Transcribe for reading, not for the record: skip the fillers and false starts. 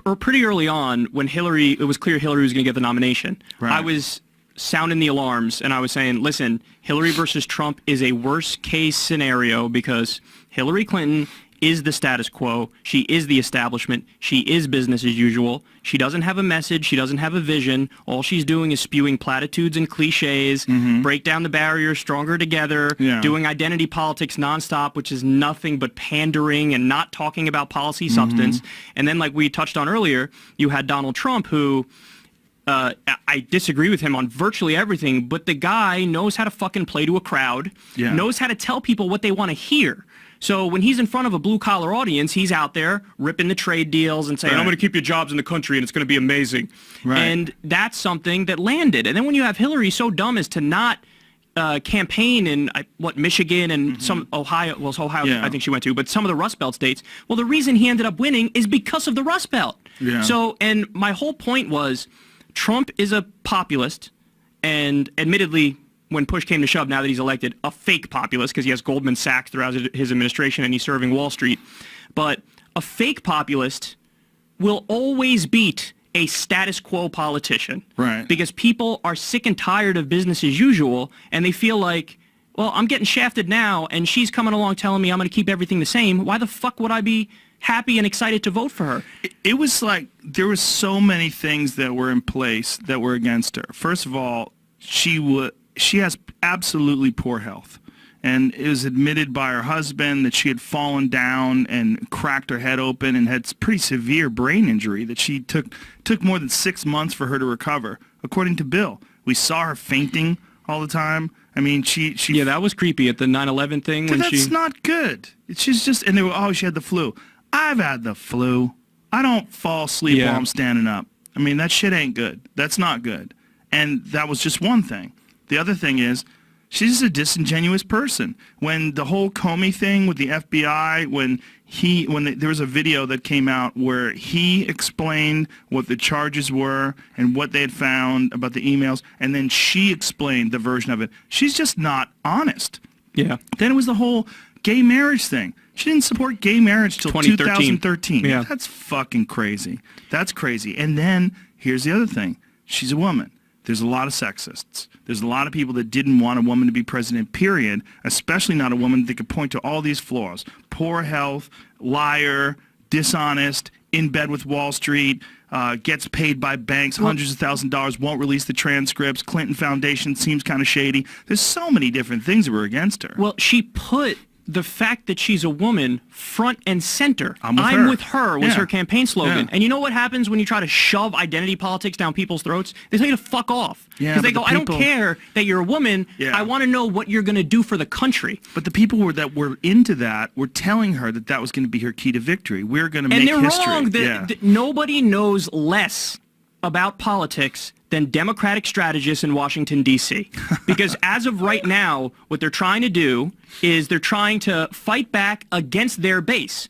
or pretty early on, when it was clear Hillary was going to get the nomination, Right. I was sounding the alarms, and I was saying, listen, Hillary versus Trump is a worst-case scenario because Hillary Clinton is the status quo. She is the establishment. She is business as usual. She doesn't have a message. She doesn't have a vision. All she's doing is spewing platitudes and cliches, break down the barriers, stronger together, doing identity politics nonstop, which is nothing but pandering and not talking about policy substance. And then, like we touched on earlier, you had Donald Trump, who I disagree with him on virtually everything, but the guy knows how to fucking play to a crowd, knows how to tell people what they want to hear. So when he's in front of a blue-collar audience, he's out there ripping the trade deals and saying, I'm going to keep your jobs in the country and it's going to be amazing. Right. And that's something that landed. And then when you have Hillary so dumb as to not campaign in, Michigan and some Ohio, I think she went to, but some of the Rust Belt states, well, the reason he ended up winning is because of the Rust Belt. Yeah. So, and my whole point was, Trump is a populist, and admittedly, when push came to shove, now that he's elected, a fake populist, because he has Goldman Sachs throughout his administration and he's serving Wall Street. But a fake populist will always beat a status quo politician. Right. Because people are sick and tired of business as usual, and they feel like, well, I'm getting shafted now, and she's coming along telling me I'm going to keep everything the same. Why the fuck would I be happy and excited to vote for her? It was like there were so many things that were in place that were against her. First of all, she has absolutely poor health, and it was admitted by her husband that she had fallen down and cracked her head open and had pretty severe brain injury that she took more than 6 months for her to recover, according to Bill. We saw her fainting all the time. I mean, she yeah, that was creepy at the 9/11 thing. When that's not good. She's just, and they were, she had the flu. I've had the flu. I don't fall asleep while I'm standing up. I mean, that shit ain't good. That's not good. And that was just one thing. The other thing is, she's just a disingenuous person. When the whole Comey thing with the FBI, there was a video that came out where he explained what the charges were and what they had found about the emails, and then she explained the version of it. She's just not honest. Yeah. Then it was the whole gay marriage thing. She didn't support gay marriage till 2013. Yeah. That's fucking crazy. That's crazy. And then here's the other thing. She's a woman. There's a lot of sexists. There's a lot of people that didn't want a woman to be president, period, especially not a woman that could point to all these flaws. Poor health, liar, dishonest, in bed with Wall Street, gets paid by banks, hundreds of thousands of dollars, won't release the transcripts, Clinton Foundation seems kind of shady. There's so many different things that were against her. Well, she put the fact that she's a woman front and center. I'm with her was her campaign slogan. Yeah. And you know what happens when you try to shove identity politics down people's throats? They tell you to fuck off. Because they go, I don't care that you're a woman. I want to know what you're going to do for the country. But the people that were into that were telling her that that was going to be her key to victory. We're going to make history. And they're wrong. Nobody knows less about politics than Democratic strategists in Washington, D.C. Because as of right now, what they're trying to do is they're trying to fight back against their base.